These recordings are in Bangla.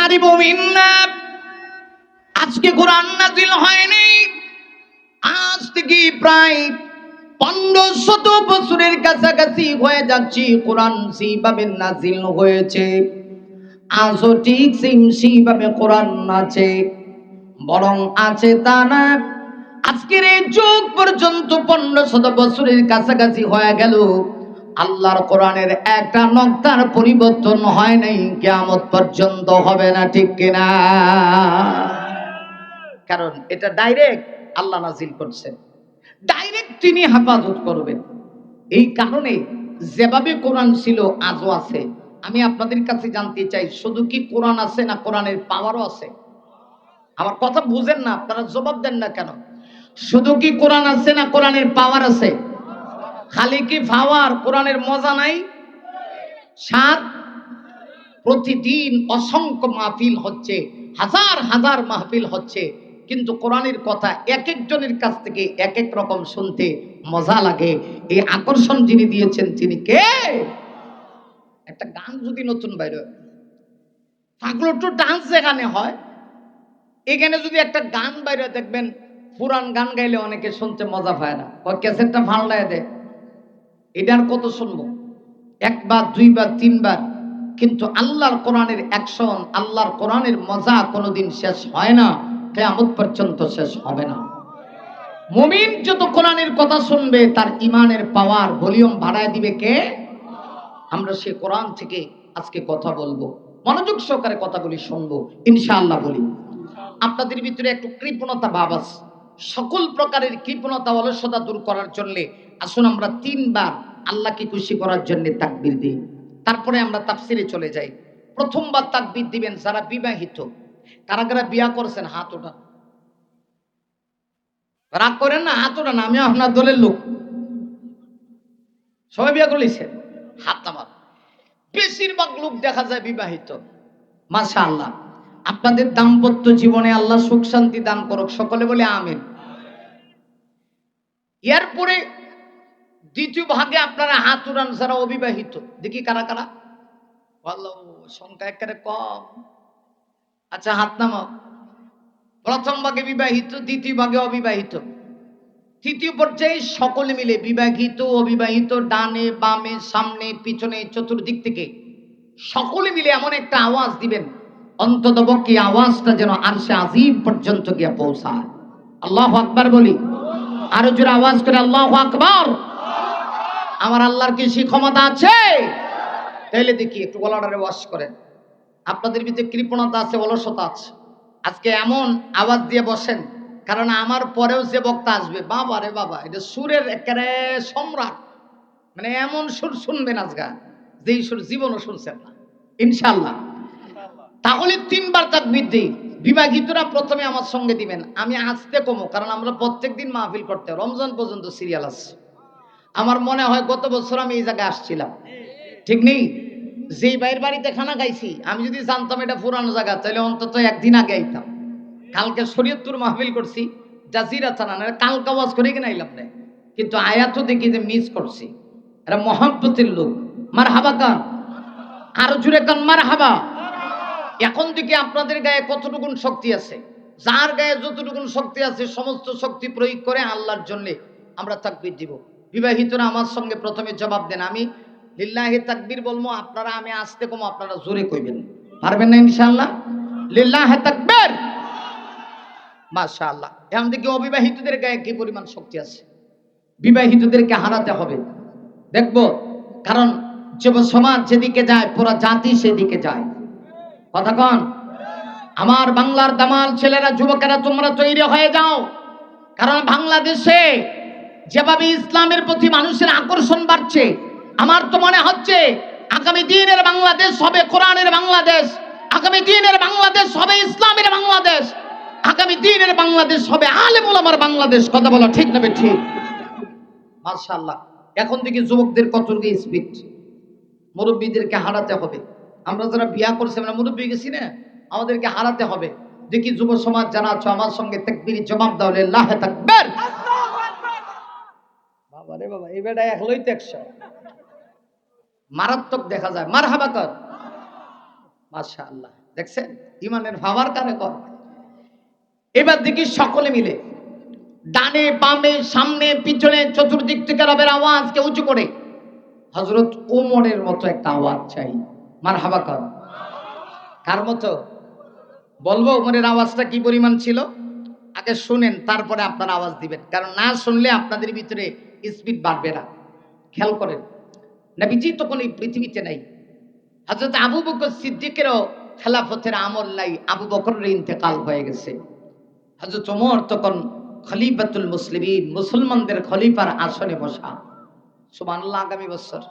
নারী মুমিন না, আজকে কোরআন নাজিল হয়নি, আজ থেকে প্রায় 1500 বছরের কাছাকাছি হয়ে যাচ্ছে কোরআন সেইভাবে নাজিল হয়েছে। আজও ঠিক সেইভাবে কোরআন আছে, বরং আছে তা না, আজকের এই যুগ পর্যন্ত 1500 বছরের কাছাকাছি হয়ে গেল, আল্লাহর কোরআনের একটা নক্তার পরিবর্তন হয় নাই, কিয়ামত পর্যন্ত হবে না, ঠিক কিনা? কারণ এটা ডাইরেক্ট আল্লাহ নাজিল করছে, ডাইরেক্ট তিনি হেফাজত করবেন। এই কারণে যেভাবে কোরআন ছিল আজও আছে। আমি আপনাদের কাছে জানতে চাই, শুধু কি কোরআন আছে না কোরআনের পাওয়ারও আছে? আমার কথা বুঝেন না, আপনারা জবাব দেন না কেন? শুধু কি কোরআন আছে না কোরআনের পাওয়ার আছে? খালি কি পাওয়ার, কোরআনের মজা নাই? সাত প্রতিদিন অসংখ্য মাহফিল হচ্ছে, হাজার হাজার মাহফিল হচ্ছে, কিন্তু কোরআনের কথা এক একজনের কাছ থেকে এক এক রকম শুনতে মজা লাগে। এই আকর্ষণ যিনি দিয়েছেন তিনি কে? একটা গান যদি নতুন বাইরে পাগল টু ডান্স যেখানে হয়, এখানে যদি একটা গান বাইরে দেখবেন, পুরান গান গাইলে অনেকে শুনতে মজা পায় না, ওই ক্যাসেটটা ফাল্লায় দেয়, এটার কত শুনবো? একবার, দুইবার, তিনবার। কিন্তু আল্লাহর কোরআনের অ্যাকশন, আল্লাহর কোরআনের মজা কোনোদিন শেষ হয় না, কিয়ামত পর্যন্ত শেষ হবে না। মুমিন যত কোরআনের কথা শুনবে তার ইমানের পাওয়ার ভলিউম বাড়ায় দিবে কে? আমরা সে কোরআন থেকে আজকে কথা বলবো, মনোযোগ সহকারে কথাগুলি শুনবো ইনশাআল্লাহ। বলি, আপনাদের ভিতরে একটু কৃপণতা ভাব আছে, সকল প্রকারের কৃপণতা অলসতা দূর করার জন্য আসুন আমরা 3 বার আল্লাহকে খুশি করার জন্য তাকবীর দিই, তারপরে আমরা তাফসিরে চলে যাই। প্রথমবার তাকবীর দিবেন যারা বিবাহিত। কারা কারা বিয়া করছেন হাত ওঠা? রাগ করেন না, হাত ওঠা না, আমি আপনার দলের লোক। সবাই বিয়া করলেছেন? হাত নামান। বেশিরভাগ লোক দেখা যায় বিবাহিত। মাশাআল্লাহ, আপনাদের দাম্পত্য জীবনে আল্লাহ সুখ শান্তি দান করুক, সকলে বলে আমিন। এরপরে দ্বিতীয় ভাগে আপনারা হাত উড়ান যারা অবিবাহিত, দেখি কারা কারা। ভালো, সংখ্যা একেবারে কম। আচ্ছা, হাত নামাও। প্রথম ভাগে বিবাহিত, দ্বিতীয় ভাগে অবিবাহিত, তৃতীয় পর্যায়ে সকলে মিলে বিবাহিত অবিবাহিত, ডানে বামে সামনে পিছনে চতুর্দিক থেকে সকলে মিলে এমন একটা আওয়াজ দিবেন, অন্ততপক্ষে আওয়াজটা যেন আরশে আজিম পর্যন্ত গিয়ে পৌঁছায়। আল্লাহু আকবার বলি, আরো জোরে আওয়াজ করে আল্লাহু আকবার। আমার আল্লাহর কি সেই ক্ষমতা আছে? তাইলে দেখি একটু গলাটারে ওয়াশ করেন। আপনাদের ভিতরে কৃপণতা আছে, অলসতা আছে, আজকে এমন আওয়াজ দিয়ে বসেন, কারণ আমার পরেও যে বক্তা আসবে, বাবা রে বাবা, এটা সুরের একেবারে সম্রাট, মানে এমন সুর শুনবেন আজকা যেই সুর জীবনও শুনছেন না ইনশাআল্লাহ। তাহলে 3 বার তাকবীর দিই। বিবাহিতরা প্রথমে আমার সঙ্গে দিবেন, আমি আসতে কমো, কারণ আমরা প্রত্যেকদিন মাহফিল করতে রমজান পর্যন্ত সিরিয়াল আছে। আমার মনে হয় গত বছর আমি এই জায়গায় আসছিলাম, ঠিক নেই? যেই ভাইয়ের বাড়িতে খানা খাইছি, আমি যদি জানতাম এটা পুরানো জায়গা, তাহলে অন্তত একদিন আগে আইতাম। কালকে শরীয়তপুর মাহফিল করছি, জাজিরা থানা, কালকা ওয়াজ করে কিনা আইলাম না, কিন্তু আয়াতও দেখি যে মিস করছি। এরা মহব্বতের লোক। মারহাবা কান, আরো জুড়ে কান মারহাবা। এখন থেকে আপনাদের গায়ে কতটুকুন শক্তি আছে, যার গায়ে যতটুকুন শক্তি আছে সমস্ত শক্তি প্রয়োগ করে আল্লাহর জন্য আমরা তাকবীর দিব। বিবাহিতরা আমার সঙ্গে প্রথমে জবাব দেন, আমি লিল্লাহি তাকবীর বলবো, আপনারা আমি আসতে কম, আপনারা জোরে কইবেন, পারবেন না ইনশাআল্লাহ? লিল্লাহি তাকবীর। মাশাআল্লাহ। এখন থেকে অবিবাহিতদের গায়ে কি পরিমাণ শক্তি আছে, বিবাহিতদেরকে হারাতে হবে, দেখব। কারণ যুব সমাজ যেদিকে যায় পুরো জাতি সেদিকে যায়। কথা কন? আমার বাংলার দামাল ছেলেরা, যুবকেরা, তোমরা তৈরি হয়ে যাও, কারণ বাংলাদেশে যেভাবে ইসলামের প্রতি মানুষের আকর্ষণ বাড়ছে, আমার তো মনে হচ্ছে আগামী দিনের বাংলাদেশ হবে কোরআনের বাংলাদেশ, আগামী দিনের বাংলাদেশ হবে ইসলামের বাংলাদেশ, আগামী দিনের বাংলাদেশ হবে আলেম ওলামার বাংলাদেশ। কথা বলা ঠিক না ঠিক? মাশাআল্লাহ। এখন থেকে যুবকদের কত স্পিড, মুরব্বীদেরকে হারাতে হবে। আমরা যারা বিয়া করছি আমরা মুরব্বী গেছি না, আমাদেরকে হারাতে হবে। দেখি যুব সমাজ যারা আছো আমার সঙ্গে তাকবীর জবাব দাও, লিল্লাহি তাকবীর। বাবা রে বাবা, এই বেটা একলাই তো 100, মারাত্মক দেখা যায়। মারহাবা কর। মাশাআল্লাহ। দেখছেন ইমানের ভাবার কারে কর। এবার দেখি সকলে মিলে ডানে বামে সামনে পিছনে চতুর্দিক থেকে রবের আওয়াজকে উঁচু করে হযরত ওমরের মতো একটা আওয়াজ চাই। মারহাবা কর। কার মতো বলবো? ওমরের আওয়াজটা কি পরিমাণ ছিল আগে শুনেন, তারপরে আপনারা আওয়াজ দিবেন, কারণ না শুনলে আপনাদের ভিতরে স্পিড বাড়বে না। খেয়াল করেন, নবীজি তখন এই পৃথিবীতে নাই। হযরত আবু বকর সিদ্দিকেরও খেলাফতের আমল নাই, আবু বকরের ইন্তেকাল হয়ে গেছে। হযরত ওমর তখন খলিফাতুল মুসলিমিন, মুসলমানদের খলিফার আসনে বসা। সুবহানাল্লাহ। আগামী বছর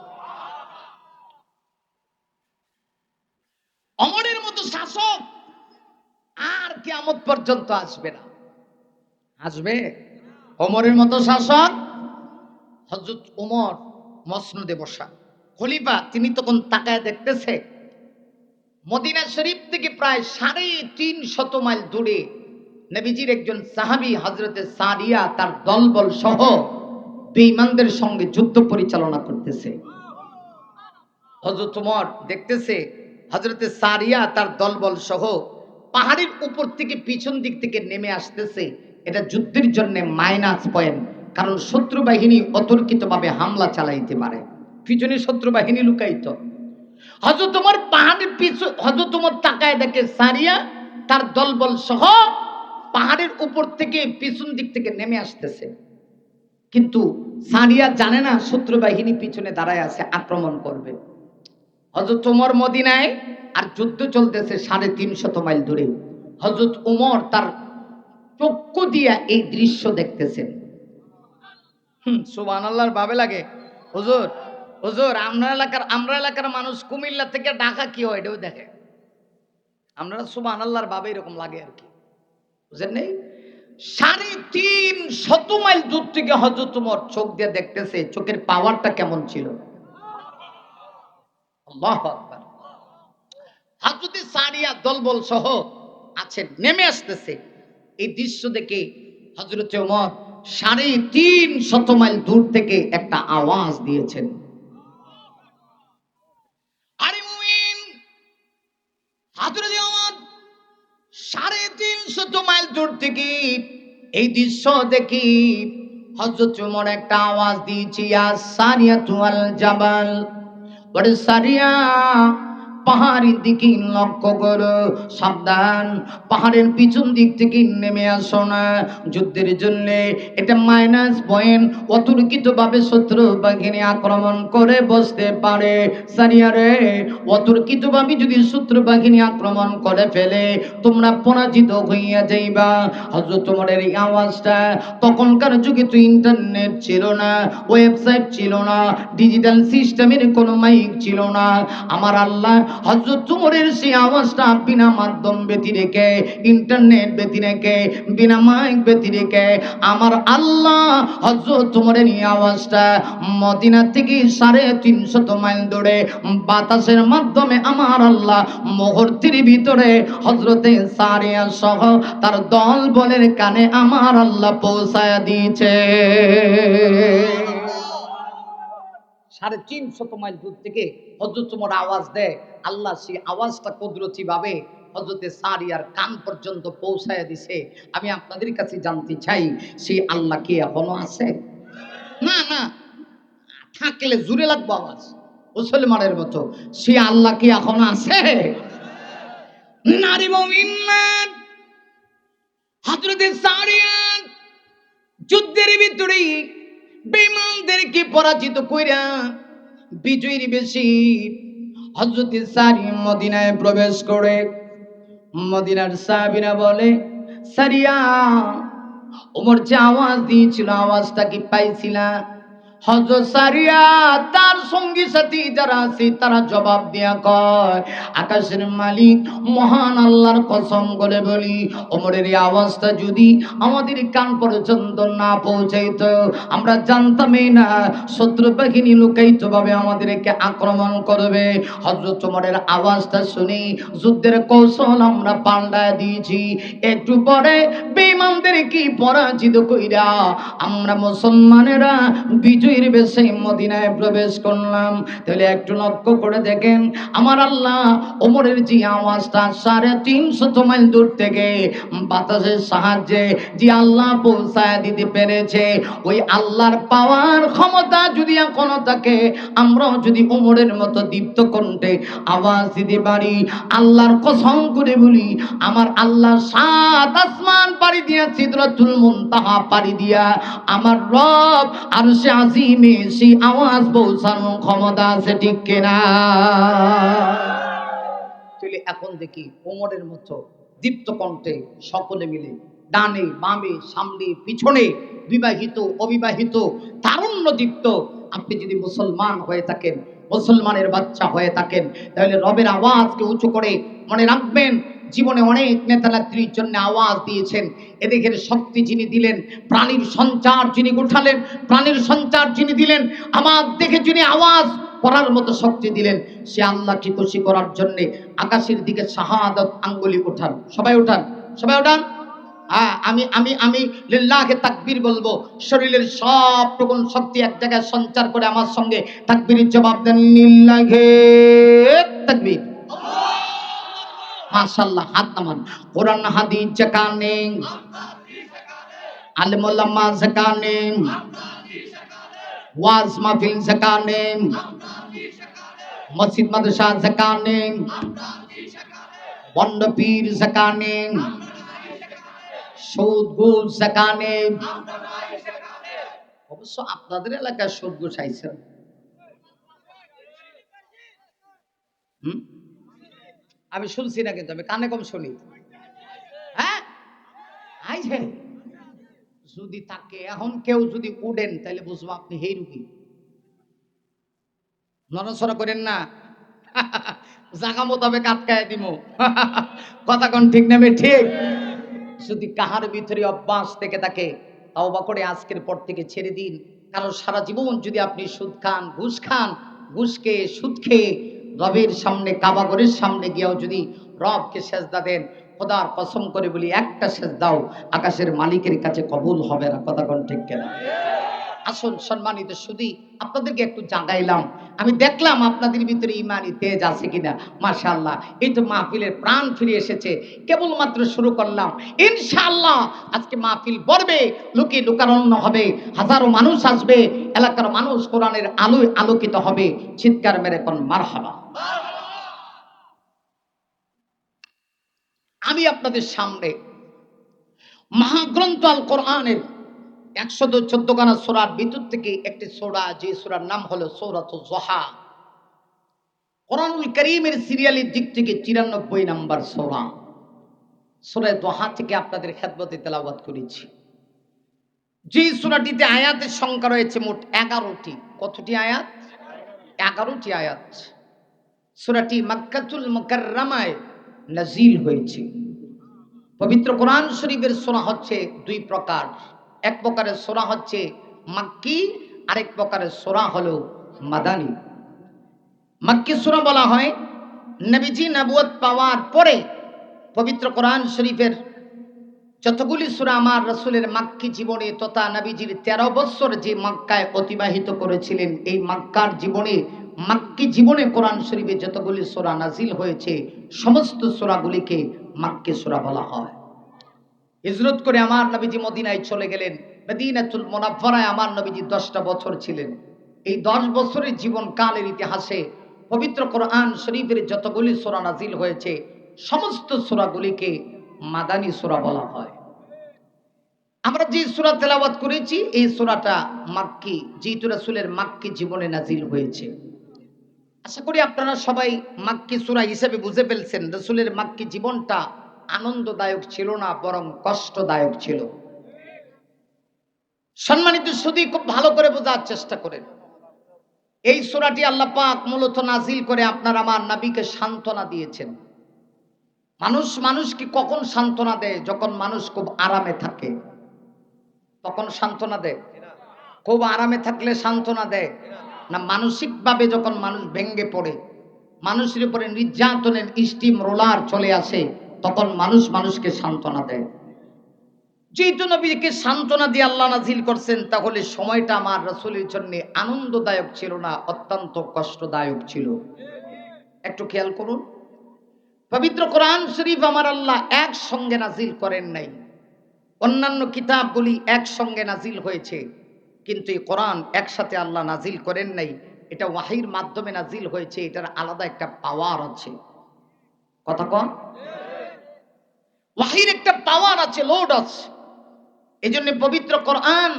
ওমরের মতো শাসক আর কিয়ামত পর্যন্ত আসবে না। আসবে ওমরের মতো শাসক? হযরত ওমর মসনদে বসা খলিফা, তিনি তখন তাকায় দেখতেছে মদিনা শরীফ থেকে প্রায় 350 মাইল দূরে নবীজির একজন সাহাবী হযরতে সারিয়া তার দলবল সহ বেঈমানদের সঙ্গে যুদ্ধ পরিচালনা করতেছে। হযরত ওমর দেখতেছে হযরতে সারিয়া তার দলবল সহ পাহাড়ের উপর থেকে পিছন দিক থেকে নেমে আসতেছে। এটা যুদ্ধের জন্য মাইনাস পয়েন্ট, কারণ শত্রু বাহিনী অতর্কিতভাবে হামলা চালাইতে পারে, পিছনে শত্রু বাহিনী লুকায়িত। হযরত ওমর পাহাড়ের পিছু হযরত ওমর তাকায় দেখে সারিয়া তার দলবল সহ পাহাড়ের উপর থেকে পিছন দিক থেকে নেমে আসতেছে, কিন্তু সারিয়া জানে না শত্রু বাহিনী পিছনে দাঁড়ায় আছে, আক্রমণ করবে। হযরত ওমর মদিনায় আর যুদ্ধ চলতেছে 350 মাইল দূরে। হযরত ওমর তার চক্ষু দিয়া এই দৃশ্য দেখতেছেন। সুবহানাল্লাহর ভাবে লাগে। হুজুর হুজুর আমরা এলাকার মানুষ কুমিল্লা থেকে ঢাকা কি হয় এটাও দেখে। আমরা সুবহানাল্লাহর ভাবে এরকম লাগে আর কি, বুঝেন নাই? 350 মাইল দূর থেকে হযরত ওমর চোখ দিয়ে দেখতেছে, চোখের পাওয়ারটা কেমন ছিল। আল্লাহু আকবার। হযরত সারিয়া দলবল সহ আছেন, নেমে আসতেছে। এই দৃশ্য দেখে হযরত ওমর 350 মাইল দূর থেকে একটা আওয়াজ দিয়েছেন, আরে মুমিন! হযরত ওমর 350 মাইল দূর থেকে এই দৃশ্য দেখি হযরত ওমর একটা আওয়াজ দিয়েছে, ইয়া সারিয়াতু আল জাবাল, ওরে সারিয়া পাহাড়ের দিকে লক্ষ্য করো, সাবধান, পাহাড়ের পিছন দিক থেকে নেমে আসো না, যুদ্ধের জন্য এটা মাইনাস পয়েন্ট, অতর্কিত ভাবে শত্রু বাহিনী আক্রমণ করে বসতে পারে। সারিয়া রে, অতর্কিত ভাবে যদি শত্রু বাহিনী আক্রমণ করে ফেলে তোমরা পরাজিত হইয়া যাইবা। হযরত ওমরের এই আওয়াজটা, তখনকার যুগে তো ইন্টারনেট ছিল না, ওয়েবসাইট ছিল না, ডিজিটাল সিস্টেমের কোনো মাইক ছিল না। আমার আল্লাহ হযরত ওমরের সেই আওয়াজটা বিনা মাধ্যম ব্যতি রেখে, ইন্টারনেট ব্যতি রেখে, বিনা মাইক ব্যতি রেখে আমার আল্লাহ হযরত ওমরের এই আওয়াজটা মদিনা থেকে 350 মাইল দূরে বাতাসের মাধ্যমে আমার আল্লাহ মুহূর্তের ভিতরে হযরতে সারিয়া সহ তার দল বলের কানে আমার আল্লাহ পৌঁছায়া দিয়েছে। 350 মাইল দূর থেকে হযরত ওমর আওয়াজ দেয়, আল্লাহ সেই আওয়াজটা কুদরতি ভাবে হযরতে সারিয়ার কান পর্যন্ত পৌঁছায়া দিছে। আমি আপনাদের কাছে জানতে চাই, সেই আল্লাহ কি এখনো আছে? না না, থাকলে জুড়ে লাগবো আওয়াজ মুসলমানের মতো। সেই আল্লাহ কি এখনো আছে? নারী মুমিন হযরতে সারিয়া যুদ্ধের ভিতরে বেঈমানদেরকে পরাজিত কইরা বিজয়ীর বেশি হযরতে সারিয়া মদিনায় প্রবেশ করে। মদিনার সাহাবীরা বলে, সারিয়া, ওমর যে আওয়াজ দিয়েছিল আওয়াজটা কি পাইছিলা? হযরত সারিয়া তার সঙ্গী সাথী যারা আছে তারা জবাব দিয়া কয়, আকাশের মালিক মহান আল্লাহর কসম করে বলি, ওমরের এই আওয়াজটা যদি আমাদের কান পর্যন্ত না পৌঁছাইতো আমরা জানতামই না শত্রু বাহিনী লুকায়িত ভাবে আমাদেরকে আক্রমণ করবে। হযরত ওমরের আওয়াজটা শুনি যুদ্ধের কৌশল আমরা পাল্টায় দিয়েছি। একটু পরে বেঈমানদেরকে পরাজিত কইরা আমরা মুসলমানেরা বিজয় নবীর বেশে মদিনায় প্রবেশ করলাম। তাহলে একটু লক্ষ্য করে দেখেন, আমার আল্লাহ ওমরের যে আওয়াজটা 350 মাইল দূর থেকে বাতাসের সাহায্যে যে আল্লাহ পৌঁছায় দিতে পেরেছে, ওই আল্লাহর পাওয়ার ক্ষমতা যদি এখনো থাকে, আমরাও যদি ওমরের মতো দীপ্ত কণ্ঠে আওয়াজ দিতে পারি, আল্লাহর কসম করে বলি, আমার আল্লাহ 7 আসমান পাড়ি দিয়া সিদরাতুল মুনতাহা পাড়ি দিয়া আমার রব আরশে আজিমে সেই আওয়াজ পৌঁছানোর ক্ষমতা আছে, ঠিক কিনা? তাহলে এখন দেখি ওমরের মতো দীপ্ত কণ্ঠে সকলে মিলে ডানে বামে সামনে পিছনে বিবাহিত অবিবাহিত তারুণ্য দীপ্ত আপনি যদি মুসলমান হয়ে থাকেন, মুসলমানের বাচ্চা হয়ে থাকেন, তাহলে রবের আওয়াজকে উঁচু করে মনে রাখবেন, জীবনে অনেক নেতা নেত্রীর জন্য আওয়াজ দিয়েছেন, এদিকের শক্তি যিনি দিলেন, প্রাণীর সঞ্চার যিনি উঠালেন, প্রাণীর সঞ্চার যিনি দিলেন, আমার দেখে যিনি আওয়াজ করার মতো শক্তি দিলেন, সে আল্লাহকে খুশি করার জন্য আকাশের দিকে শাহাদাত আঙ্গুলি উঠান, সবাই উঠান, সবাই উঠান। আমি আমি আমি লিল্লাহে তাকবীর বলবো, শরীরের সবটুকুন শক্তি এক জায়গায় সঞ্চার করে আমার সঙ্গে তাকবীরের জবাব দেন, লিল্লাহে তাকবীর। মাশাআল্লাহ, হাত নামান। কোরআন হাদিস যেখানে, আলেম ওলামা যেখানে, ওয়াজ মাহফিল যেখানে, মসজিদ মাদ্রাসা যেখানে, বন্ড পীর যেখানে, সুদ ঘুষ যেখানে, অবশ্য আপনাদের এলাকায় সুদ ঘুষ আইছে, আমি শুনছি না, কিন্তু আমি কানে কম শুনি। হ্যাঁ আইছে, যদি তাকে এখন কেউ যদি উডেন তাহলে বুঝবো আপনি হেই রুগী। নড়াচড়া করেন না, জাগা মোতাবেক আটকায় দিব। কথা কোন ঠিক নেবে ঠিক? যদি কাহার ভিতরে অভ্যাস থেকে থাকে, তওবা করে আজকের পর থেকে ছেড়ে দিন। কারণ সারা জীবন যদি আপনি সুদ খান, ঘুষ খান, ঘুষ খেয়ে সুদ খেয়ে রবের সামনে কাবাগরের সামনে গিয়েও যদি রবকে সেজদা দেন, খোদার কসম করে বলি একটা সেজদাও আকাশের মালিকের কাছে কবুল হবে না। কথা কোন ঠিক কিনা? আসুন সম্মানিত সুধী, আপনাদেরকে একটু জাগাইলাম, আমি দেখলাম আপনাদের ভিতরে ইমানি তেজ আছে কিনা। মাশাআল্লাহ, এই তো মাহফিলের প্রাণ ফিরে এসেছে, কেবলমাত্র শুরু করলাম। ইনশাআল্লাহ আজকে মাহফিল পড়বে, লোকে লোকারণ্য হবে, হাজারো মানুষ আসবে, এলাকার মানুষ কোরআনের আলোয় আলোকিত হবে। চিৎকার মেরে কোন মারহাবা। আমি আপনাদের সামনে মহাগ্রন্থ আল কোরআনের 114 খানা সূরার ভিতর থেকে একটি সূরা, যে সূরার নাম হলো সূরাতুজ যুহা, কোরআনুল কারীমের সিরিয়ালের দিক থেকে 93 নম্বর সূরা। সূরা যুহা থেকে আপনাদের খেদমতে তেলাওয়াত করেছি। যে সূরাটিতে আয়াতের সংখ্যা রয়েছে মোট 11টি। কতটি আয়াত? 11টি আয়াত। সূরাটি মক্কাতুল মুকাররমায় নাজিল হয়েছে। পবিত্র কোরআন শরীফের সূরা হচ্ছে দুই প্রকার। এক প্রকারের সূরা হচ্ছে মাক্কি, আরেক প্রকারের সূরা হলো মাদানী। মাক্কি সূরা বলা হয় নবীজি নবুয়ত পাওয়ার পরে পবিত্র কোরআন শরীফের যতগুলি সূরা আমার রাসূলের মাক্কি জীবনে তথা নবীজির 13 বছর যে মক্কায় অতিবাহিত করেছিলেন, এই মক্কার জীবনে মাক্কি জীবনে কোরআন শরীফে যতগুলি সূরা নাজিল হয়েছে, সমস্ত সূরাগুলিকে মাক্কি সূরা বলা হয়। হিজরত করে আমার নবীজি মদিনায় চলে গেলেন। মদিনাতুল মুনাফফারায় আমার নবীজি 10টা বছর ছিলেন। এই 10 বছরের জীবন কালের ইতিহাসে পবিত্র কোরআন শরীফের যতগুলি সূরা নাজিল হয়েছে, সমস্ত সূরাগুলিকে মাদানী সূরা বলা হয়। আমরা যে সূরা তেলাওয়াত করেছি এই সূরাটা মাক্কি, যেহেতু রাসূলের মাক্কি জীবনে নাজিল হয়েছে। আশা করি আপনারা সবাই মাক্কি সূরা হিসেবে বুঝে ফেলছেন রাসূলের মাক্কি জীবনটা আনন্দদায়ক ছিল না, বরং কষ্টদায়ক ছিল। সম্মানিত সুধী, খুব ভালো করে বোঝার চেষ্টা করেন। এই সূরাটি আল্লাহ পাক মূলত নাজিল করে আপনার আমার নবীকে সান্ত্বনা দিয়েছেন। মানুষ মানুষকে কখন সান্ত্বনা দেয়? যখন মানুষ খুব আরামে থাকে তখন সান্ত্বনা দেয়। খুব আরামে থাকলে সান্ত্বনা দেয় না, মানসিকভাবে যখন মানুষ ভেঙ্গে পড়ে, মানুষের উপরে নির্যাতনের স্টিম রোলার চলে আসে, তখন মানুষ মানুষকে সান্ত্বনা দেয়। যেহেতু নবীকে সান্ত্বনা দিয়ে আল্লাহ নাজিল করছেন, তাহলে সময়টা আমার রাসূলের জন্য আনন্দদায়ক ছিল না, অত্যন্ত কষ্টদায়ক ছিল। একটু খেয়াল করুন, পবিত্র কোরআন শরীফ আমার আল্লাহ একসঙ্গে নাজিল করেন নাই। অন্যান্য কিতাবগুলি একসঙ্গে নাজিল হয়েছে, কিন্তু এই কোরআন একসাথে আল্লাহ নাজিল করেন নাই। এটা ওয়াহির মাধ্যমে নাজিল হয়েছে, এটার আলাদা একটা পাওয়ার আছে। কথা কন, ওয়াহির একটা পাওয়ার আছে, লোড আছে। এই জন্য পবিত্র কোরআন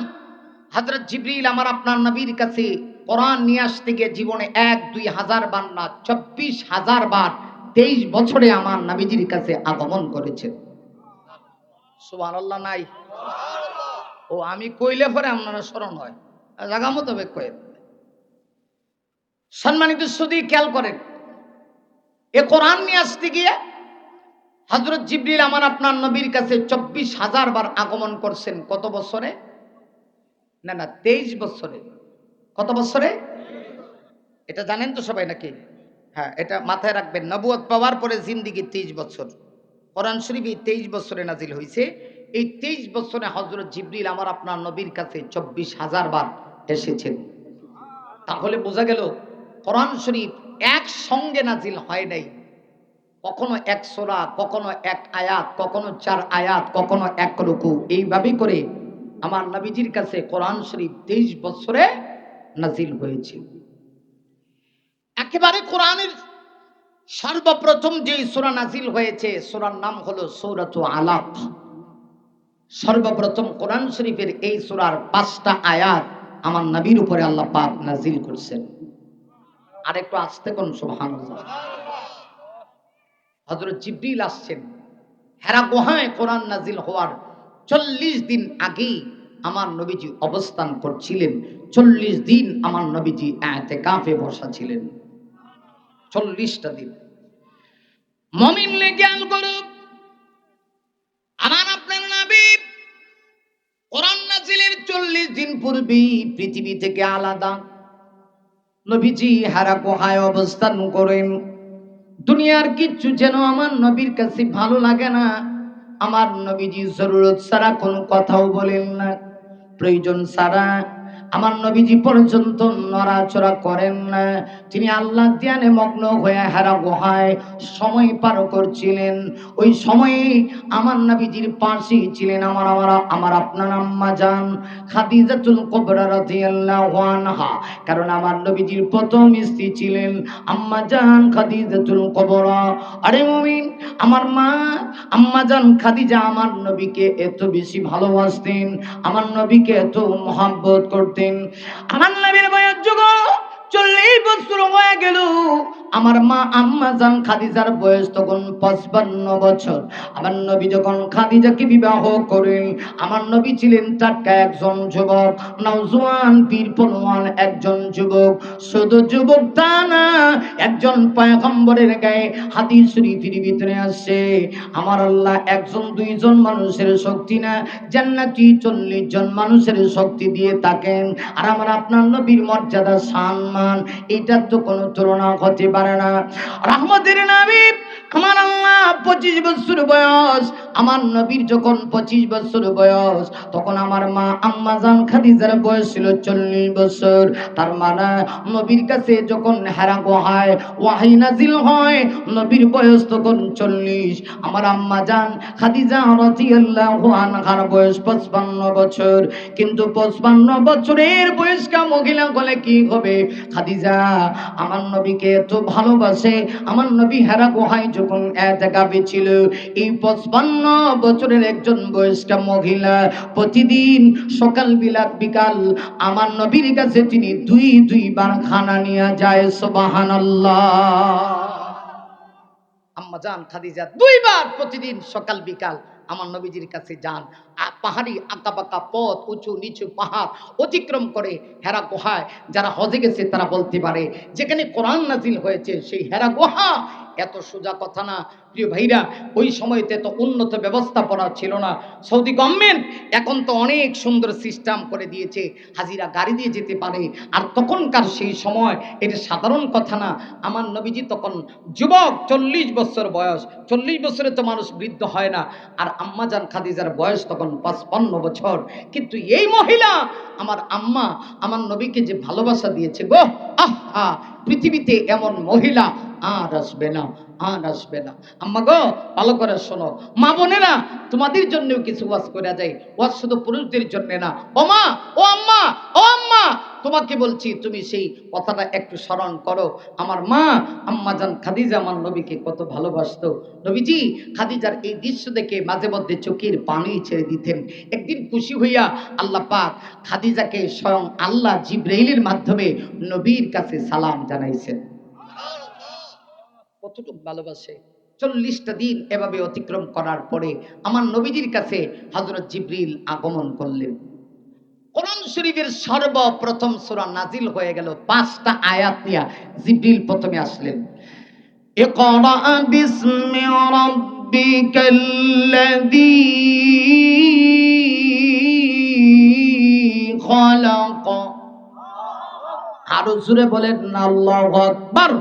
হযরত জিবরিল আমার আপনার নবীর কাছে কোরআন নিয়ে আসতে গিয়ে জীবনে 1-2 হাজার বার না, 24,000 বার 23 বছরে আমার নবীজির কাছে আগমন করেছেন। সুবহানাল্লাহ নাই? ও আমি কইলে পরে আপনারা স্মরণ হয়, জায়গা মোতাবেক কয়েন। সম্মানিত সুদী, খেয়াল করেন, এ কোরআন নিয়ে আসতে গিয়ে হযরত জিবরিল আমার আপনার নবীর কাছে 24,000 বার আগমন করছেন। কত বছরে? না না, 23 বছরে। কত বছরে? এটা জানেন তো সবাই নাকি? হ্যাঁ, এটা মাথায় রাখবেন। নবুয়ত পাওয়ার পরে জিন্দিগি 23 বছর। কোরআন শরীফ এই 23 বছরে নাজিল হয়েছে। এই 23 বছরে হযরত জিবরিল আমার আপনার নবীর কাছে 24,000 বার এসেছেন। তাহলে বোঝা গেল কোরআন শরীফ একসঙ্গে নাজিল হয় নাই। কখনো এক সূরা, কখনো এক আয়াত, কখনো 4 আয়াত, কখনো এক রুকু, এইভাবে করে আমার নবীজির কাছে কোরআন শরীফ 23 বছরে নাজিল হয়েছে। একেবারে কোরআনের সর্বপ্রথম যে সূরা নাজিল হয়েছে, সূরার নাম হলো সূরাতুল আলাক। সর্বপ্রথম কোরআন শরীফের এই সূরার 5টা আয়াত আমার নবীর উপরে আল্লাহ পাক নাজিল করছেন। আর একটু আস্তে কোন সুবহানাল্লাহ। হযরত জিবরিল আসছেন হেরা গুহায়। কোরআন নাজিল হওয়ার 40 দিন আগেই আমার নবীজি অবস্থান করছিলেন। 40 দিন আমার নবীজি ইতিকাফে বসা ছিলেন। 40টা দিন। মুমিন লেজ্ঞান করুক, আমার আপনার নবী কোরআন নাজিলের 40 দিন পূর্বেই পৃথিবী থেকে আলাদা। নবীজি হেরা গুহায় অবস্থান করেন। দুনিয়ার কিচ্ছু যেন আমার নবীর কাছে ভালো লাগে না। আমার নবীজি জরুরত ছাড়া কোনো কথাও বলেন না, প্রয়োজন ছাড়া আমার নবীজি পর্যন্ত নড়াচড়া করেন না। তিনি আল্লাহ ধ্যানে মগ্ন হয়ে হেরা গুহায় সময় পার করছিলেন। ওই সময়ে আমার নবীজির পাশে ছিলেন আমার আপনার আম্মা জান খাদিজাতুল কুবরা রাদিয়াল্লাহু আনহা। কারণ আমার নবীজির প্রথম স্ত্রী ছিলেন আম্মা জান খাদিজাতুল কুবরা। আরে মুমিন, আমার মা আম্মা জান খাদিজা আমার নবীকে এত বেশি ভালোবাসতেন, আমার নবীকে এত মহব্বত করতেন। আমার নবীর বয়স যুগল 40 বছর হয়ে গেল। আমার মা আম্মা জান খাদিজার বয়স তখন 55 বছর। আমার নবী যখন খাদিজাকে বিবাহ করেন, আমার নবী ছিলেন টাটকা একজন যুবক, নওজোয়ান পীর পরওয়ান একজন যুবক। শুধু যুবক তা না, একজন পয়গম্বরের গায়ে হাদিস শরীফের ভিতরে আসে আমার আল্লাহ একজন দুইজন মানুষের শক্তি না, জান্নাতি 40 জন মানুষের শক্তি দিয়ে থাকেন। আর আমার আপনার নবীর মর্যাদা সম্মান এটার তো কোনো তুলনা হতে পারে না। রহমতের নবী আমার আল্লাহ 25 বছর বয়স। আমার নবীর যখন 25 বছর বয়স, তখন আমার মা আম্মা জান খাদিজার বয়স ছিল 40 বছর। তার মানে নবীর কাছে যখন হেরা গুহায় ওয়াহী নাজিল হয়, নবীর বয়স তখন 40। আমার আম্মা জান খাদিজা রাদিয়াল্লাহু আনহার বয়স 55 বছর। কিন্তু 55 বছরের বয়স্কা মহিলা বলে কি হবে? খাদিজা আমার নবীকে এত ভালোবাসে। আমার নবী হেরা গুহায় যখন ইতিকাফে ছিল, এই 55 বছরের একজন বয়স্কা মহিলা প্রতিদিন সকাল বিকাল আমার নবীর কাছে তিনি দুই বার খানা নিয়ে যায়। সুবহানাল্লাহ। আম্মা জান খাদিজা 2 বার প্রতিদিন সকাল বিকাল আমার নবীজির কাছে যান। পাহাড়ি আঁকাবাঁকা পথ, উঁচু নিচু পাহাড় অতিক্রম করে হেরা গুহায়। যারা হজে গেছে তারা বলতে পারে যেখানে কোরআন নাজিল হয়েছে সেই হেরা গুহা এত সোজা কথা না। প্রিয় ভাইরা, ওই সময়তে তো উন্নত ব্যবস্থাপনা ছিল না। সৌদি গভর্নমেন্ট এখন তো অনেক সুন্দর সিস্টেম করে দিয়েছে, হাজিরা গাড়ি দিয়ে যেতে পারে। আর তখনকার সেই সময় এটা সাধারণ কথা না। আমার নবীজি তখন যুবক, 40 বছর বয়স। 40 বছরে তো মানুষ বৃদ্ধ হয় না। আর আম্মা জান খাদিজার বয়স তখন যখন 55 বছর, কিন্তু এই মহিলা আমার আম্মা আমার নবীকে যে ভালোবাসা দিয়েছে গো, আহা, পৃথিবীতে এমন মহিলা আর আসবে না, আর আসবে না। আম্মা গো, ভালো করে শোনো, মা বোনেরা, তোমাদের জন্যও কিছু ওয়াজ করে যায়, ওয়াজ শুধু পুরুষদের জন্য না। ও মা, ও আম্মা, ও আম্মা, তোমাকে বলছি, তুমি সেই কথাটা একটু স্মরণ করো। আমার মা আম্মা জান খাদিজা আমার নবীকে কত ভালোবাসতো। নবীজি খাদিজার এই দৃশ্য দেখে মাঝে মধ্যে চোখের পানি ছেড়ে দিতেন। একদিন খুশি হইয়া আল্লাহ পাক খাদিজাকে স্বয়ং আল্লাহ জিব্রাইলের মাধ্যমে নবীর কাছে সালাম জানাইছেন। কতটুকু ভালোবাসে। 40টা দিন এভাবে অতিক্রম করার পরে আমার নবীজির কাছে হযরত জিবরিল আগমন করলেন। কোরআন শরীফের সর্বপ্রথম সূরা নাজিল হয়ে গেল 5টা আয়াত নিয়ে। জিবরিল প্রথমে আসলেন, ইকরা বিসমি রাব্বিকাল্লাযী খলাক। আরো জোরে বলেন আল্লাহু আকবার।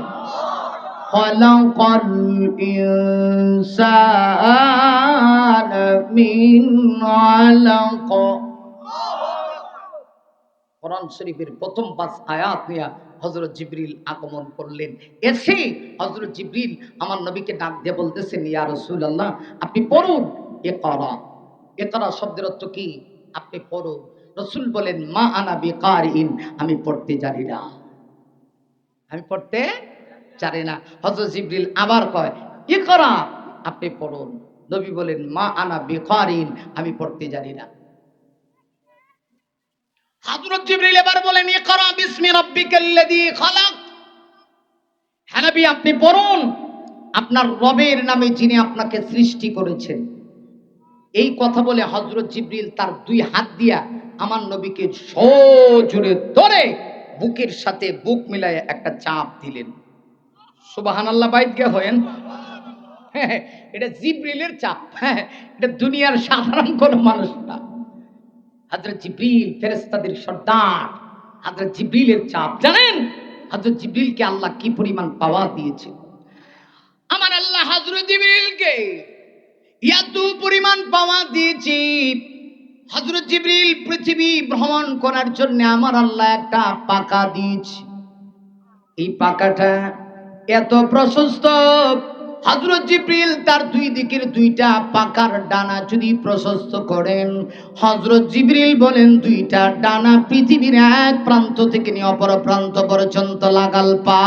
খলাকাল ইনসানা মিন আলাক। কোরআন শরীফের প্রথম 5 আয়াত নিয়ে হযরত জিবরিল আগমন করলেন। এসে হযরত জিবরিল আমার নবীকে ডাক দিয়ে বলতেছেন, ইয়া রাসূলুল্লাহ, আপনি পড়ুন। ইকরা, ইকরা শব্দের অর্থ কি? আপনি পড়ুন। রাসূল বলেন, মা আনা বিকারিন, আমি পড়তে জানি না, আমি পড়তে জানি না। হযরত জিবরিল আবার কয়, ইকরা, আপনি পড়ুন। নবী বলেন, মা আনা বিকারিন, আমি পড়তে জানি না। হযরত জিবরিল এবার বলেন, ইকরা বিসমি রাব্বিকাল্লাযী খালাক। হে নবী, আপনি পড়ুন, আপনার রবের নামে যিনি আপনাকে সৃষ্টি করেছেন। এই কথা বলে হযরত জিবরিল তার 2 হাত দিয়া আমার নবীকে সজোরে ধরে বুকের সাথে বুক মিলায়ে একটা চাপ দিলেন। সুবহানাল্লাহ, বাইত গে হয়েন। এটা জিবরিলের চাপ, এটা দুনিয়ার সাধারণ কোন মানুষ না। হযরত জিবরিল ফেরেশতাদের সর্দার, হযরত জিবরিলের চাপ। জানেন হযরত জিবরিলকে আল্লাহ কি পরিমাণ পাওয়ার দিয়েছে? আমার আল্লাহ হযরত জিবরিলকে এত পরিমাণ পাওয়ার দিয়েছে, হযরত জিবরিল পৃথিবী ভ্রমণ করার জন্য আমার আল্লাহ একটা পাকা দিয়েছে। এই পাকাটা এত প্রশস্ত, হযরত জিবরিল তার 2 দিকের 2টা পাকার ডানা যদি প্রশস্ত করেন, হযরত জিবরিল বলেন 2টা ডানা পৃথিবীর এক প্রান্ত থেকে নিয়ে অপর প্রান্ত পর্যন্ত লাগাল পা।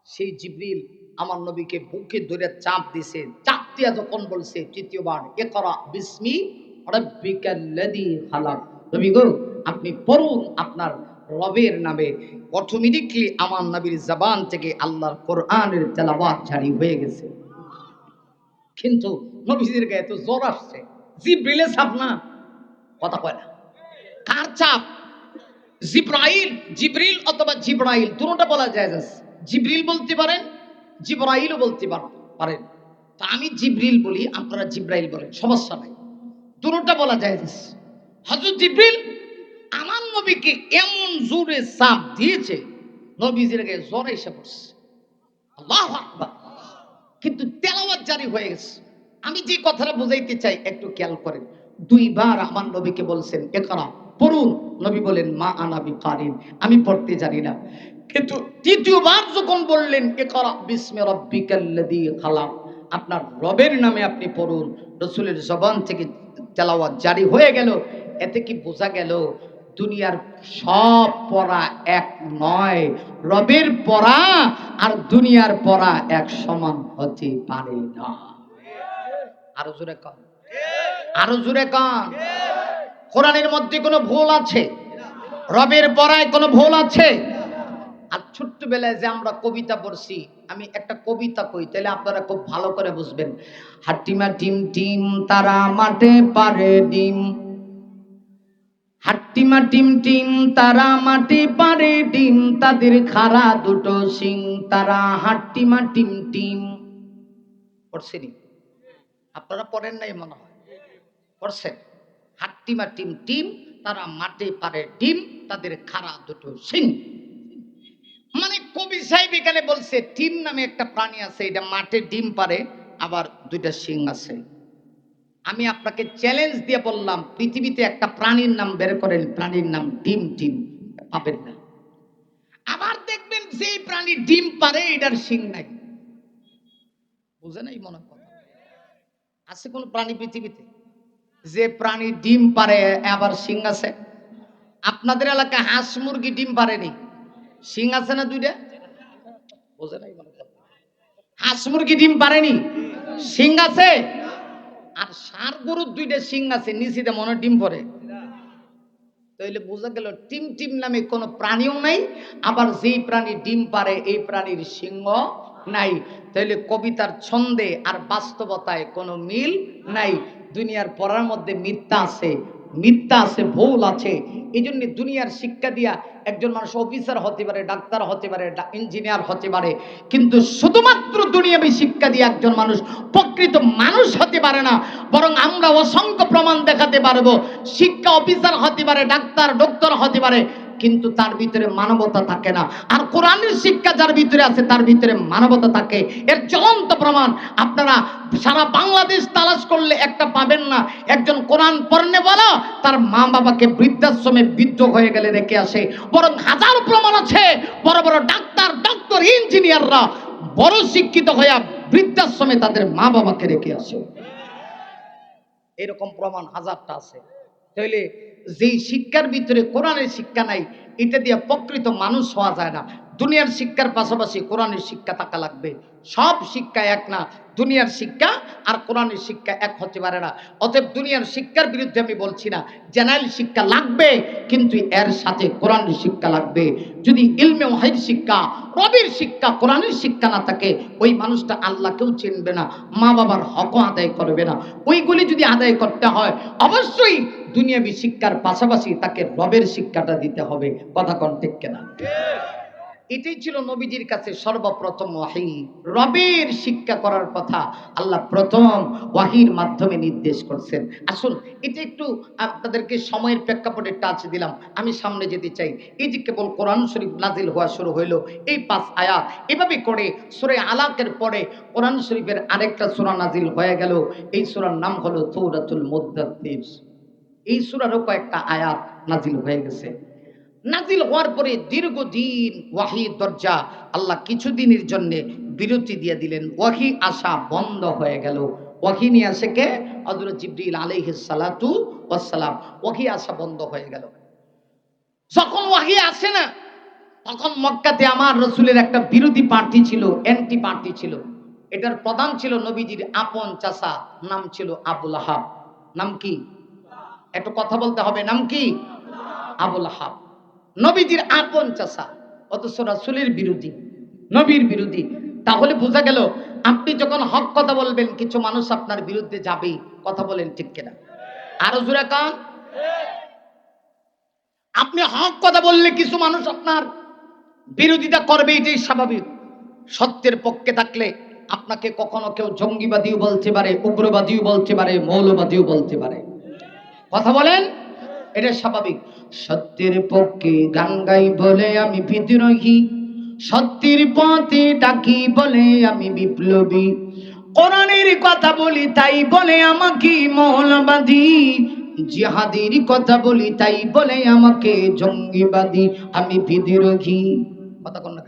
সেই জিবরিল আমার নবীকে বুকে ধরে চাপ দিছে। চাপ দিয়া যখন বলছে তৃতীয়বার, ইকরা বিসমি রাব্বিকাল্লাযী খালাক, নবী গো, আপনি পড়ুন আপনার রবের নামে। অটোমেটিকলি আমার নবীর জবান থেকে আল্লাহর কোরআনের তেলাওয়াত জারি হয়ে গেছে। কিন্তু নবীজির গায়ে তো জ্বর আসছে। জিবরিলের চাপ না, কথা কয় না। কার চাপ? জিব্রাইল, জিবরিল অথবা জিব্রাইল, দুটোটা বলা যায়। জিবরিল বলতে পারেন, জিব্রাইলও বলতে পারেন। তা আমি জিবরিল বলি, আপনারা জিব্রাইল বলেন, সমস্যা নাই, দুটোটা বলা যায়। হযরত জিবরিল আমার নবীকে এমন জোরে চাপ দিয়েছে, নবীজির গায়ে জ্বর এসে পড়ছে। আল্লাহু আকবার। কিন্তু তেলাওয়াত জারি হয়ে গেছে। আমি যে কথাটা বুঝাইতে চাই একটু খেয়াল করেন। 2 বার আমার নবীকে বলছেন, ইকরা, পড়ুন। নবী বলেন, মা আনা বিকারিন, আমি পড়তে জানি না। কিন্তু তৃতীয়বার যখন বললেন, ইকরা বিসমি রাব্বিকাল্লাযী খালাক, আপনার রবের নামে আপনি পড়ুন, রাসূলের জবান থেকে তেলাওয়াত জারি হয়ে গেল। এতে কি বোঝা গেল? দুনিয়ার সব পড়া এক নয়। রবের পড়া আর দুনিয়ার পড়া এক সমান হতে পারে না। আরো জোরে কান, আরো জোরে কান। কোরআনের মধ্যে কোনো ভুল আছে? রবের পড়ায় কোনো ভুল আছে? আর ছোট্টবেলায় যে আমরা কবিতা পড়ছি, আমি একটা কবিতা কই, তাহলে আপনারা খুব ভালো করে বুঝবেন। হাট্টিমা টিম টিম তারা মাঠে পারে ডিম, হাট্টিমা টিম টিম তারা মাটি পারে ডিম, তাদের খাড়া 2টো শিং, তারা হাট্টিমা টিম টিম। পড়ছেনি? আপনারা পড়েন নাই মনে হয়, পড়ছেন? হাট্টিমা টিম টিম তারা মাটি পারে ডিম, তাদের খাড়া 2টো শিং। মানে কবি সাহেব এখানে বলছে টিম নামে একটা প্রাণী আছে, এটা মাঠে ডিম পারে, আবার 2টা শিং আছে। আমি আপনাকে চ্যালেঞ্জ দিয়ে বললাম, পৃথিবীতে একটা প্রাণীর নাম বের করেন, প্রাণীর নাম ডিম টিম, পাবেন না। আবার দেখবেন যে প্রাণী ডিম পারে এটার শিং নাই। বুঝে নাই মনে কথা? আছে কোন প্রাণী পৃথিবীতে যে প্রাণী ডিম পারে আবার শিং আছে? আপনাদের এলাকায় হাঁস মুরগি ডিম পারেনি, শিং আছে না দুইটা? বুঝে নাই মনে কথা? হাঁস মুরগি ডিম পারেনি, শিং আছে। আর ষাঁড় গরুর দুইটা শিং আছে, নিচেতে মনে হয় ডিম পরে। তাইলে বোঝা গেল টিম টিম নামে কোনো প্রাণীও নাই, আবার যেই প্রাণী ডিম পারে এই প্রাণীর সিংহ নাই। তাইলে কবিতার ছন্দে আর বাস্তবতায় কোনো মিল নাই। দুনিয়ার পড়ার মধ্যে মিথ্যা আছে, মিথ্যা আছে, ভুল আছে। এই জন্য দুনিয়ার শিক্ষা দিয়া একজন মানুষ অফিসার হতে পারে, ডাক্তার হতে পারে, ইঞ্জিনিয়ার হতে পারে, কিন্তু শুধুমাত্র দুনিয়াবী শিক্ষা দিয়ে একজন মানুষ প্রকৃত মানুষ হতে পারে না। বরং আমরা অসংখ্য প্রমাণ দেখাতে পারবো, শিক্ষা অফিসার হতে পারে, ডাক্তার ডক্টর হতে পারে, কিন্তু তার ভিতরে মানবতা থাকে না। আর কোরআনের শিক্ষা যার ভিতরে আছে তার ভিতরে মানবতা থাকে। এর জ্বলন্ত প্রমাণ আপনারা সারা বাংলাদেশ তালাশ করলে একটা পাবেন না। একজন কোরআন পড়নে বলা তার মা বাবাকে বৃদ্ধাশ্রমে বৃদ্ধ হয়ে গেলে রেখে আসে। বরং হাজার প্রমাণ আছে বড় বড় ডাক্তার ডক্টর ইঞ্জিনিয়াররা বড় শিক্ষিত হইয়া বৃদ্ধাশ্রমে তাদের মা বাবাকে রেখে আসে। এরকম প্রমাণ হাজারটা আছে। তাইলে যেই শিক্ষার ভিতরে কোরআনের শিক্ষা নাই, এটা দিয়ে প্রকৃত মানুষ হওয়া যায় না। দুনিয়ার শিক্ষার পাশাপাশি কোরআনের শিক্ষা থাকা লাগবে। সব শিক্ষা এক না, দুনিয়ার শিক্ষা আর কোরআনের শিক্ষা এক হতে পারে না। অতএব দুনিয়ার শিক্ষার বিরুদ্ধে আমি বলছি না, জেনারেল শিক্ষা লাগবে, কিন্তু এর সাথে কোরআনের শিক্ষা লাগবে। যদি ইলমে ওয়াহির শিক্ষা, রবের শিক্ষা, কোরআনের শিক্ষা না থাকে, ওই মানুষটা আল্লাহকেও চিনবে না, মা বাবার হকও আদায় করবে না। ওইগুলি যদি আদায় করতে হয় অবশ্যই দুনিয়াবী শিক্ষার পাশাপাশি তাকে রবের শিক্ষাটা দিতে হবে। কথা কোন ঠিক কিনা? এটাই ছিল নবীজির কাছে সর্বপ্রথম ওয়াহি। রবের শিক্ষা করার কথা আল্লাহ প্রথম ওয়াহির মাধ্যমে নির্দেশ করছেন। আসুন এটা একটু আপনাদেরকে সময়ের প্রেক্ষাপটে টাচ দিলাম, আমি সামনে যেতে চাই। এই যে কেবল কোরআন শরীফ নাজিল হওয়া শুরু হইলো, এই 5 আয়াত, এভাবে করে সূরা আলাকের পরে কোরআন শরীফের আরেকটা সূরা নাজিল হয়ে গেল। এই সূরার নাম হলো সূরাতুল মুদ্দাথির। এই সূরারও কয়েকটা আয়াত নাজিল হয়ে গেছে। নাজিল হওয়ার পরে দীর্ঘদিন ওয়াহির দরজা আল্লাহ কিছুদিনের জন্য বিরতি দিয়ে দিলেন, ওয়াহি আসা বন্ধ হয়ে গেল। ওয়াহি নিয়ে আসে কে? হযরত জিবরিল আলাইহিস সালাতু ওয়াস সালাম। ওয়াহি আসা বন্ধ হয়ে গেল। যখন ওয়াহি আসে না, তখন মক্কাতে আমার রাসূলের একটা বিরোধী পার্টি ছিল, অ্যান্টি পার্টি ছিল। এটার প্রধান ছিল নবীজির আপন চাচা, নাম ছিল আবু লাহাব। নাম কি? একটু কথা বলতে হবে, নাম কি? আবু লাহাব। নবীজির আপন চাচা, অথচ রাসূলের বিরোধী, নবীর বিরোধী। তাহলে বোঝা গেল আপনি যখন হক কথা বলবেন কিছু মানুষ আপনার বিরুদ্ধে যাবেই। কথা বলেন ঠিক কিনা? আরো জোরে কান। আপনি হক কথা বললে কিছু মানুষ আপনার বিরোধিতা করবে, এটাই স্বাভাবিক। সত্যের পক্ষে থাকলে আপনাকে কখনো কেউ জঙ্গিবাদীও বলতে পারে, উগ্রবাদীও বলতে পারে, মৌলবাদীও বলতে পারে। কথা বলেন, এটা স্বাভাবিক। সত্যের পক্ষে গান গাই বলে আমি বিদ্রোহী, সত্যের পথে ডাকি বলে আমি বিপ্লবী, কোরআনের কথা বলি তাই বলে আমাকে মৌলবাদী, জিহাদের কথা বলি তাই বলে আমাকে জঙ্গিবাদী। আমি বিদ্রোহী, কথা কোন না,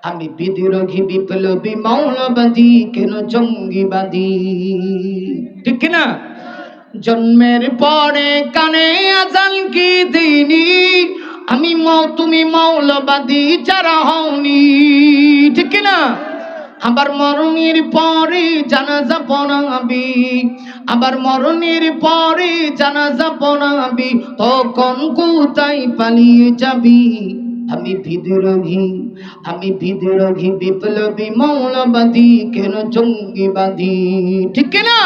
আমি বিদ্রোহী, বিপ্লবী, মৌলবাদী, কেন জঙ্গিবাদী? ঠিক না? জন্মের পরে কানে আজান কি দিনি, আমি তুমি মৌলবাদী যারা হওনি। ঠিক না? আবার মরণের পরে জানাজা পড়াবি, আবার মরণের পরে জানাজা পড়াবি, তখন কোথায় পালিয়ে যাবি? আমি বিদ্রোহী, আমি বিদ্রোহী, বিপ্লবী, মৌলবাদী, কেন জঙ্গিবাদী? ঠিক না?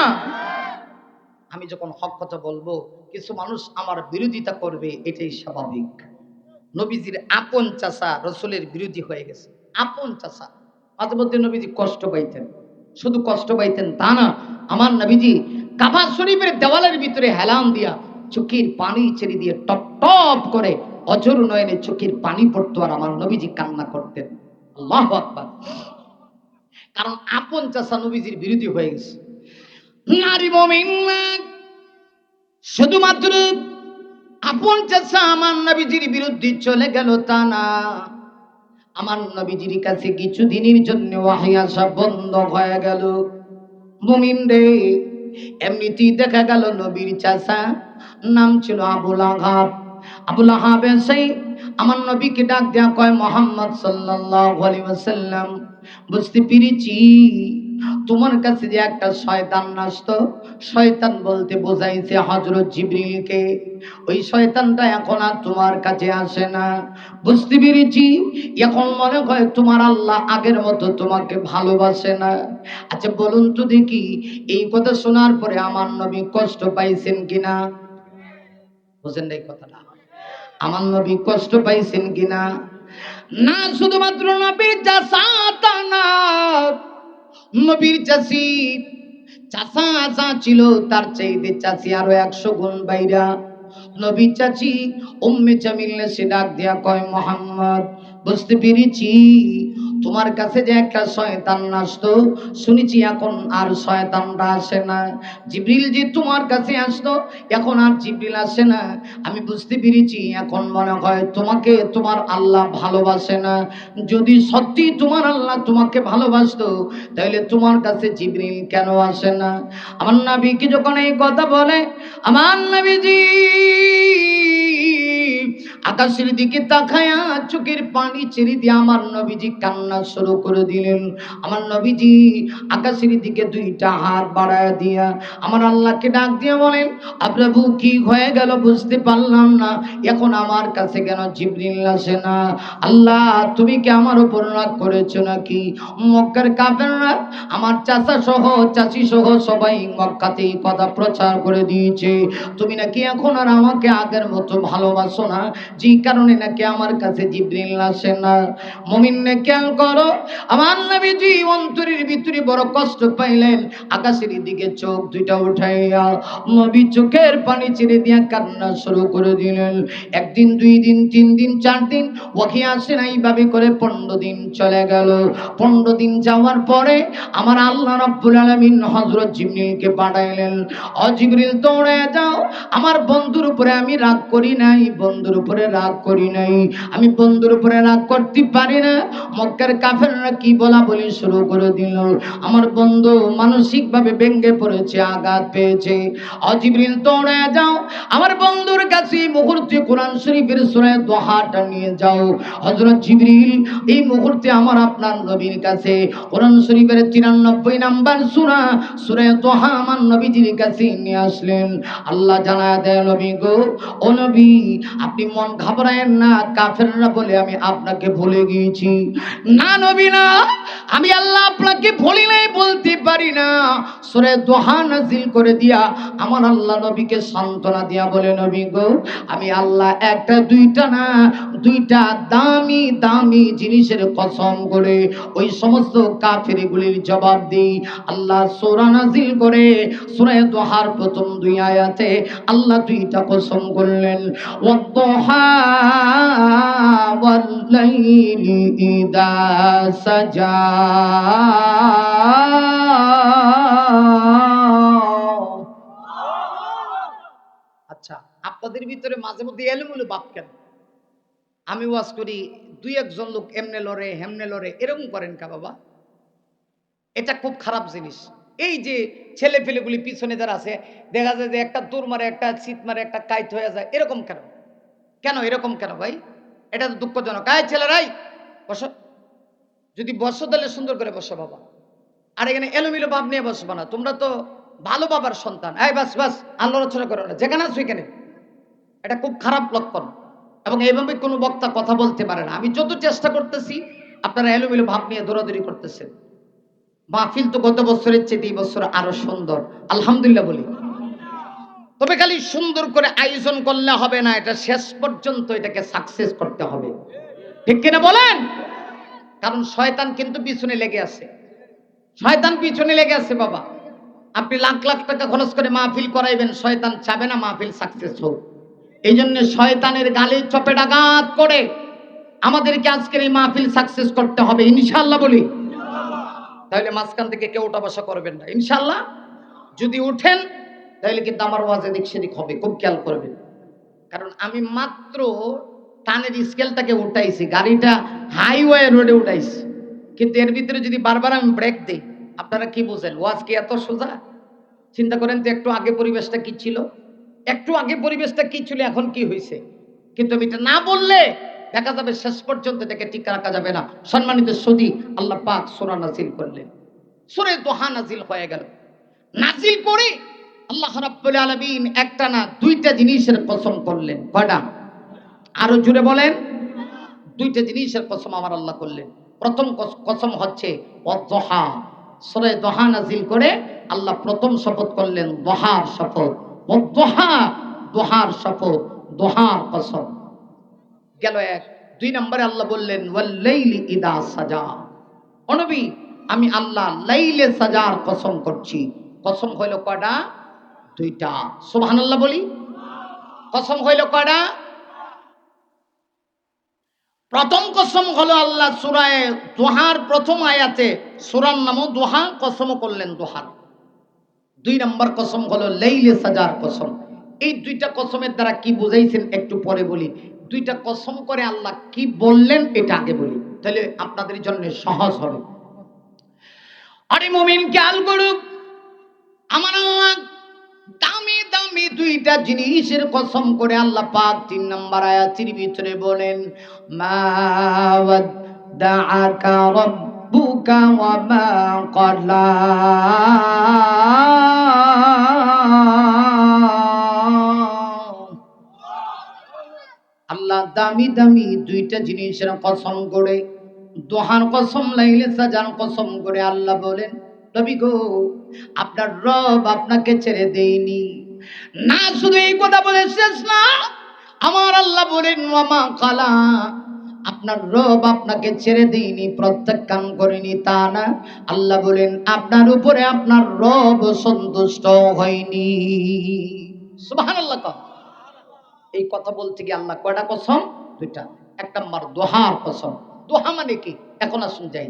আমি যখন হক কথা বলবো কিছু মানুষ আমার বিরোধিতা করবে, এটাই স্বাভাবিক। নবীজির আপন চাচা রাসূলের বিরোধী হয়ে গেছে, আপন চাচা। মাঝে মধ্যে নবীজি কষ্ট পাইতেন, শুধু কষ্ট পাইতেন তা না, আমার নবীজি কাবা শরীফের দেওয়ালের ভিতরে হেলান দিয়া চোখের পানি ছেড়ে দিয়ে টপ টপ করে অঝর নয়নে চোখের পানি পড়তো, আর আমার নবীজি কান্না করতেন। আল্লাহু আকবার। কারণ আপন চাচা নবীজির বিরোধী হয়ে গেছে। নারী মুমিন না, শুধুমাত্র আপন চাচা আমার নবীজির বিরুদ্ধে চলে গেল তা না, আমার নবীজির কাছে কিছুদিনের জন্য ওয়াহী আসা বন্ধ হয়ে গেল। মুমিন রে, এমনিতেই দেখা গেল নবীর চাচা নাম ছিল আবুল আহাব। আবুল আহাব এসে আমার নবীকে ডাক দেয়া কয়, মুহাম্মদ সাল্লাল্লাহু আলাইহি ওয়াসাল্লাম, বুঝতে পেরেছি তোমার কাছে যে একটা শয়তান আসতো, শয়তান বলতে বোঝাইছে হযরত জিবরিলকে, ওই শয়তানটা এখন আর তোমার কাছে আসে না। বুঝতে পেরেছি এখন মনে হয় তোমার আল্লাহ আগের মতো তোমাকে ভালোবাসে না। আচ্ছা বলুন তো দেখি, এই কথা শোনার পরে আমার নবী কষ্ট পাইছেন কিনা? বুঝেন এই কথাটা, আমার নবী কষ্ট পাইছেন কিনা? না, শুধুমাত্র নবীর চাচা তা না, নবীর চাচি চাচা চাচা ছিল, তার চাইতে চাচি আরো 100 গুণ বাইরা। নবী চাচি উম্মে জামিল সে ডাক দিয়া কয়, মুহাম্মদ বুঝতে পেরেছি তোমার কাছে যে একটা শয়তান আসতো, শুনেছি এখন আর শয়তানটা আসে না। জিবরিল যে তোমার কাছে আসতো, এখন আর জিবরিল আসে না। আমি বুঝতে পেরেছি এখন মনে হয় তোমাকে তোমার আল্লাহ ভালোবাসে না। যদি সত্যি তোমার আল্লাহ তোমাকে ভালোবাসতো, তাহলে তোমার কাছে জিবরিল কেন আসে না? আমার নবীকে যখন এই কথা বলে, আমার নবীজি আকাশের দিকে তাকায়া চোখের পানি ছেড়ে দিয়ে আমার নবীজি কান্না শুরু করে দিলেন। আমার নবীজি আকাশের দিকে 2টা হাত বাড়ায় দিয়া আমার আল্লাহকে ডাক দিয়ে বলেন, প্রভু কি হয়ে গেল বুঝতে পারলাম না, এখন আমার কাছে কেন জিবরিল আসে না? আল্লাহ তুমি কি আমার উপর রাগ করেছো নাকি? মক্কার কাফেররা আমার চাচা সহ চাচি সহ সবাই মক্কাতে এই কথা প্রচার করে দিয়েছে, তুমি নাকি এখন আর আমাকে আগের মতো ভালোবাসো না, যে কারণে নাকি আমার কাছে জিবরিল আসে না। মুমিনে খেয়াল করো, আমার নবীজি অন্তরের ভিতরে বড় কষ্ট পাইলেন। আকাশের দিকে চোখ 2টা উঠাইয়া নবী চোখের পানি ছেড়ে দিয়া কান্না শুরু করে দিলেন। 1 দিন 2 দিন 3 দিন 4 দিন ওয়াহি আসে না, এইভাবে করে 15 দিন চলে গেল। 15 দিন যাওয়ার পরে আমার আল্লাহ রাব্বুল আলামিন হযরত জিবরিলকে পাঠাইলেন, ও জিবরিল দৌড়ে যাও, আমার বন্ধুর উপরে আমি রাগ করি নাই, বন্ধুর উপরে রাগ করি নাই, আমি বন্ধুর উপরে রাগ করতে পারি না। মক্কার কাফেররা কি বলা বলি শুরু করে দিল, আমার বন্ধু মানসিক ভাবে ভেঙে পড়েছে, আঘাত পেয়েছে। ও জিবরিল দৌড়ে যাও, আমার বন্ধুর কাছে মুহূর্তে কোরআন শরীফের সূরা দোহাটা নিয়ে যাও। হযরত জিবরিল এই মুহূর্তে আমার আপনার নবীর কাছে কোরআন শরীফের 93 নাম্বার সূরা সূরা দোহা আমার নবীজির কাছে নিয়ে আসলেন। আল্লাহ জানায় দেয়, নবী গো, ও নবী আপনি মন ঘাবড়ায়েন না, কাফেররা বলে আমি আপনাকে ভুলে গিয়েছি। না নবী না, আমি আল্লাহ আপনাকে ভুলি নাই বলতে পারি না। সূরা দোহা নাযিল করে দিয়া আমার আল্লাহ নবীকে সান্ত্বনা দিয়া বলে, নবী গো আমি আল্লাহ একটা 2টা না, 2টা দামি দামি জিনিসের কসম করে ওই সমস্ত কাফেরগুলির জবাব দেই। আল্লাহ সূরা নাযিল করে সূরা দোহার প্রথম 2 আয়াতে আল্লাহ 2টা কসম করলেন, ওয়াদ-দুহা ওয়াল-লাইলি ইযা সাজা। আচ্ছা, আপনাদের ভিতরে মাঝে মধ্যে এলোমেলো ভাব কেন? আমি ওয়াজ করি, 2-1 জন লোক এমনে লড়ে হেমনে লড়ে, এরকম করেন কা বাবা? এটা খুব খারাপ জিনিস। এই যে ছেলে পেলেগুলি পিছনে যারা আছে, দেখা যায় যে একটা দৌড় মারে, একটা চিত মারে, একটা কাইট হয়ে যায়, এরকম কেন? কেন এরকম কেন ভাই? এটা তো দুঃখজনক। আয় ছেলেরাই বসো, যদি বসো তাহলে সুন্দর করে বসো বাবা, আর এখানে এলোমেলো ভাব নিয়ে বসবা না। তোমরা তো ভালো বাবার সন্তান। এই বাস বাস, আলোচনা করো না, যেখানে আছো এখানে। এটা খুব খারাপ লক্ষণ, এবং এইভাবে কোনো বক্তা কথা বলতে পারে না। আমি যত চেষ্টা করতেছি, আপনারা এলোমেলো ভাব নিয়ে দৌড়াদৌড়ি করতেছেন। মাহফিল তো গত বছরের চেয়ে এই বছর আরো সুন্দর, আলহামদুলিল্লাহ বলি। তবে খালি সুন্দর করে আয়োজন করলে হবে না, এটা শেষ পর্যন্ত এটাকে সাকসেস করতে হবে, ঠিক কিনা বলেন? কারণ শয়তান কিন্তু পিছনে লেগে আছে, শয়তান পিছনে লেগে আছে বাবা। আপনি লাখ লাখ টাকা খরচ করে মাহফিল করাইবেন, শয়তান চাবে না মাহফিল সাকসেস হোক। এই জন্য শয়তানের গালে চপেটাঘাত করে আমাদেরকে আজকের এই মাহফিল সাকসেস করতে হবে, ইনশাআল্লাহ বলি। তাহলে মাঝখান থেকে কেউ ওটা বসা করবেন না, ইনশাআল্লাহ। যদি উঠেন তাহলে কিন্তু আমার ওয়াজ এদিক সেদিক হবে, খুব খেয়াল করবেন। কারণ আমি মাত্র টানের স্কেলটাকে উঠাইছি, গাড়িটা হাইওয়ে রোডে উঠাইছি, কিন্তু এর ভিতরে যদি বারবার আমি ব্রেক দিই, আপনারা কি বুঝেন ওয়াজ কি এত সোজা? চিন্তা করেন তো, একটু আগে পরিবেশটা কি ছিল, একটু আগে পরিবেশটা কি ছিল, এখন কি হয়েছে। কিন্তু আমি এটা না বললে দেখা যাবে শেষ পর্যন্ত এটাকে ঠিক রাখা যাবে না। সম্মানিত সুদী, আল্লাহ পাক সূরা নাজিল করলেন, সূরা দোহা নাজিল হয়ে গেল। নাজিল করে আল্লাহ রাব্বুল আলামিন একটা না দুইটা জিনিসের কসম করলেন। কয়টা? আরো জোরে বলেন। দুইটা জিনিসের কসম আমার আল্লাহ করলেন। প্রথম কসম হচ্ছে ওয়াদ-দুহা। সূরা দোহা নাজিল করে আল্লাহ প্রথম শপথ করলেন দোহার শপথ। ওয়াদ-দুহা, দোহার শপথ, দোহার কসম গেল এক। দুই নম্বরে আল্লাহ বললেন ওয়াল লাইলি ইদা সাজা। ও নবী, আমি আল্লাহ লাইলে সাজার কসম করছি। কসম হইল কয়টা? দুইটা। সুবহানাল্লাহ বলি। কসম হইল কয়টা? প্রথম কসম হলো আল্লাহ সূরা দোহার প্রথম আয়াতে, সূরার নামও দোহা, কসমও করলেন দোহার। দুই নম্বর কসম হলো লাইলে সাজার কসম। এই দুইটা কসমের দ্বারা কি বুঝাইছেন একটু পরে বলি। দুইটা কসম করে আল্লাহ কি বললেন এটা আগে বলি, তাহলে আপনাদের জন্য সহজ হবে। আরে মুমিন খেয়াল করুক, আমার আল্লাহ দামি দামি দুইটা জিনিসের কসম করে আল্লাহ পাক 3 নম্বর আয়াতের ভিতরে বলেন মা ওয়াদ্দাআকা রাব্বুকা ওয়া মা ক্বালা। আল্লাহ দামি দামি দুইটা জিনিসের কসম করে, দোহার কসম, লাইলে সাজার কসম করে আল্লাহ বলেন নবী গো, আপনার রব আপনাকে ছেড়ে দেয়নি। না শুধু এই কথা বলে শেষ না, আমার আল্লাহ বলেন ওয়া মা ক্বালা, আপনার রব আপনাকে ছেড়ে দেয়নি, প্রত্যাখ্যান করেনি তা না। আল্লাহ বলেন আপনার উপরে আপনার রব সন্তুষ্ট হয়নি। সুবহানাল্লাহ। এই কথা বলতে গিয়ে আল্লাহ কয়টা কসম? দুইটা। এক নম্বর দোহার কসম। দোহা মানে কি এখন আসুন যাই।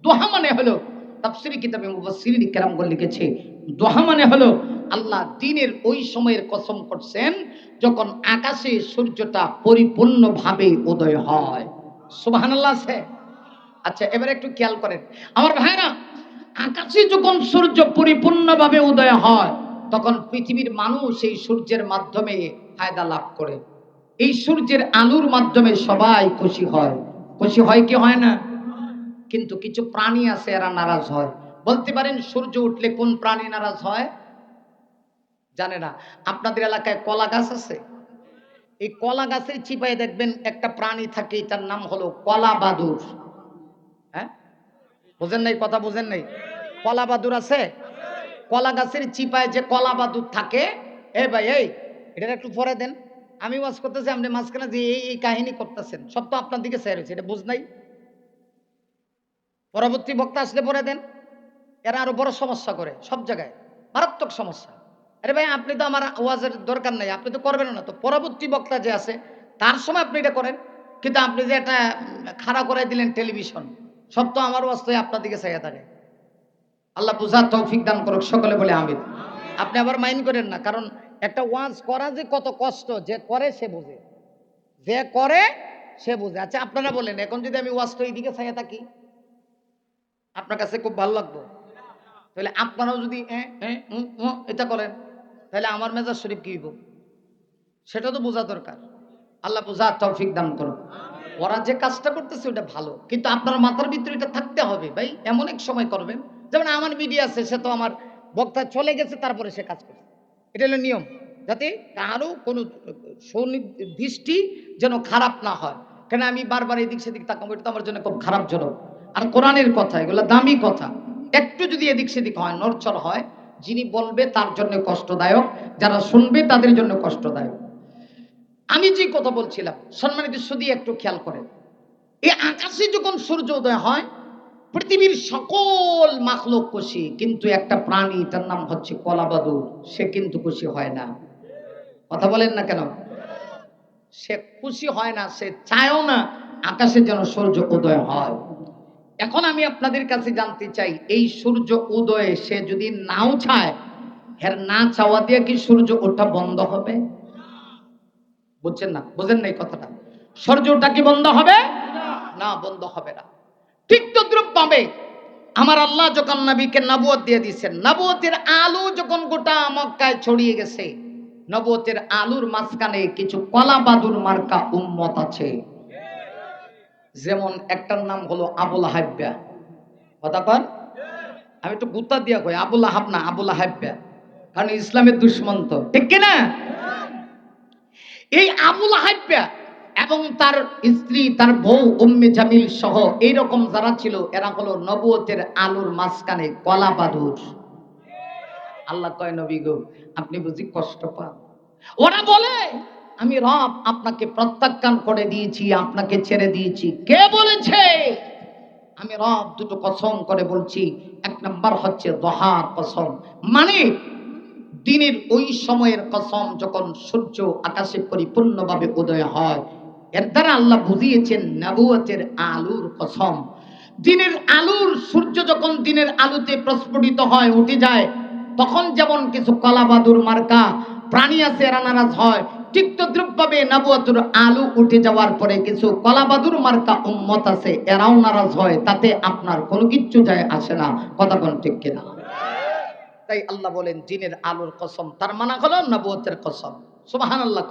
দোহা মানে হলো, তাফসীরি কিতাবে মুফাসসিরিন কেরামগণ লিখেছে, দোহা মানে হলো আল্লাহ দিনের ওই সময়ের কসম করছেন যখন আকাশে সূর্যটা পরিপূর্ণভাবে উদয় হয়। সুবহানাল্লাহ আছে। আচ্ছা এবার একটু খেয়াল করেন আমার ভাইরা, আকাশে যখন সূর্য পরিপূর্ণভাবে উদয় হয় তখন পৃথিবীর মানুষ এই সূর্যের মাধ্যমে ফায়দা লাভ করে। এই সূর্যের আলোর মাধ্যমে সবাই খুশি হয়। খুশি হয় কি হয় না? কিন্তু কিছু প্রাণী আছে এরা নারাজ হয়। বলতে পারেন সূর্য উঠলে কোন প্রাণী নারাজ হয়? জানে না। আপনাদের এলাকায় কলা গাছ আছে? এই কলা গাছের চিপায় দেখবেন একটা প্রাণী থাকে, এটার নাম হলো কলা বাদুর। হ্যাঁ, বুঝেন নাই? কথা বুঝেন নাই? কলা বাদুর আছে। কলা গাছের চিপায় যে কলা বাদুর থাকে, এ ভাই এই এটা একটু পরে দেন, আমি ওয়াজ করতেছি, আপনি মাঝখানে যে এই এই কাহিনী করতেছেন, সব তো আপনার দিকে চেয়ে রয়েছে, এটা বুঝ নাই। পরবর্তী বক্তা আসলে পরে দেন। এরা আরো বড় সমস্যা করে সব জায়গায়, মারাত্মক সমস্যা। আরে ভাই আপনি তো আমার ওয়াজের দরকার নাই, আপনি তো করবেন না, তো পরবর্তী বক্তা যে আছে তার সময় আপনি এটা করেন। কিন্তু আপনি যে একটা খাড়া করাই দিলেন টেলিভিশন, সব তো আমার ওয়াজ তো আপনার দিকে চাইয়া থাকে। আল্লাহ বুঝার তৌফিক দান করুক, সকলে বলে আমিন। আপনি আবার মাইন্ড করেন না, কারণ একটা ওয়াজ করা যে কত কষ্ট, যে করে সে বোঝে, যে করে সে বোঝে। আচ্ছা আপনারা বলেন, এখন যদি আমি ওয়াজটা এইদিকে চাইয়া থাকি আপনার কাছে খুব ভালো লাগবে? তাহলে আপনারাও যদি এটা করেন তাহলে আমার মেজাজ শরীফ কি হইব সেটা তো বোঝা দরকার। আল্লাহ বুঝার তৌফিক দান করুক। ওরা যে কাজটা করতেছে ওটা ভালো, কিন্তু আপনার মাথার ভিতরে এটা থাকতে হবে ভাই, এমন এক সময় করবেন। যেমন আমার মিডিয়া আছে, সে তো আমার বক্তা চলে গেছে তারপরে সে কাজ করছে, এটা হলো নিয়ম, যাতে কারো কোনো সুনির্দিষ্টি যেন খারাপ না হয়। কেন আমি বারবার এদিক সেদিক তাকাবো, এটা তো আমার জন্য খুব খারাপ জনক। আর কোরআনের কথা, এগুলো দামি কথা, একটু যদি এদিক সেদিক হয়, নড়চড় হয়, যিনি বলবে তার জন্য কষ্টদায়ক, যারা শুনবে তাদের জন্য কষ্টদায়ক। আমি যে কথা বলছিলাম সম্মানিত সুধী একটু খেয়াল করেন, এই আকাশে যখন সূর্য উদয় হয় পৃথিবীর সকল মাখলুক খুশি, কিন্তু একটা প্রাণী, তার নাম হচ্ছে কলাবাদুর, সে কিন্তু খুশি হয় না। কথা বলেন না কেন? সে খুশি হয় না, সে চায়ও না আকাশে যেন সূর্য উদয় হয়। এখন আমি আপনাদের কাছে জানতে চাই, এই সূর্য উদয়ে সে যদি নাও চায় এর না চাওয়া দিয়ে কি সূর্য ওঠা বন্ধ হবে? বুঝছেন না? বুঝেন না এই কথাটা? সূর্য ওঠা কি বন্ধ হবে? না, বন্ধ হবে না। ঠিক তদ্রুপ ভাবে আমার আল্লাহ যখন নবীকে নবুয়ত দিয়ে দিয়েছেন, নবুয়তের আলো যখন গোটা মক্কায় ছড়িয়ে গেছে, নবুয়তের আলুর মাঝখানে কিছু কলা বাদুর মার্কা উম্মত আছে। যেমন একটার নাম হলো আবুল হাব্বা। কথা কন, আমি একটু গুত্তা দিয়া কই, আবুল আহাব না, আবুল হাব্বা, কারণ ইসলামের দুশ্মন তো, ঠিক কিনা? এই আবুল হাব্বা এবং তার স্ত্রী, তার বউ উম্মে জামিল সহ এইরকম যারা ছিল, এরা হলো নবুয়তের আলোর মাঝখানে কলা বাদুর। আল্লাহ কয়, নবী গো আপনি বুঝি কষ্ট পান? ওরা বলে আমি রব আপনাকে প্রত্যাখ্যান করে দিয়েছি, আপনাকে ছেড়ে দিয়েছি। কে বলেছে? আমি রব দুটো কসম করে বলছি। এক নাম্বার হচ্ছে দোহার কসম, মানে দিনের ওই সময়ের কসম যখন সূর্য আকাশে পরিপূর্ণভাবে উদয় হয়। এর দ্বারা আল্লাহ বুঝিয়েছেন নবুয়তের আলোর কসম। দিনের আলোর, সূর্য যখন দিনের আলোতে প্রস্ফুটিত হয়, উঠে যায়, তখন যেমন কিছু কলাবাদুর মার্কা প্রাণী আছে এরা নারাজ হয়, ঠিক তদ্রুপভাবে নবুয়তের আলো উঠে যাওয়ার পরে কিছু কলাবাদুর মার্কা উম্মত আছে, এরাও নারাজ হয়। তাতে আপনার কোনো কিচ্ছু যায় আসে না। কথা কোন ঠিক কিনা? তাই আল্লাহ বলেন দিনের আলোর কসম, তার মানে হলো নবুয়তের কসম। সুবহানাল্লাহ।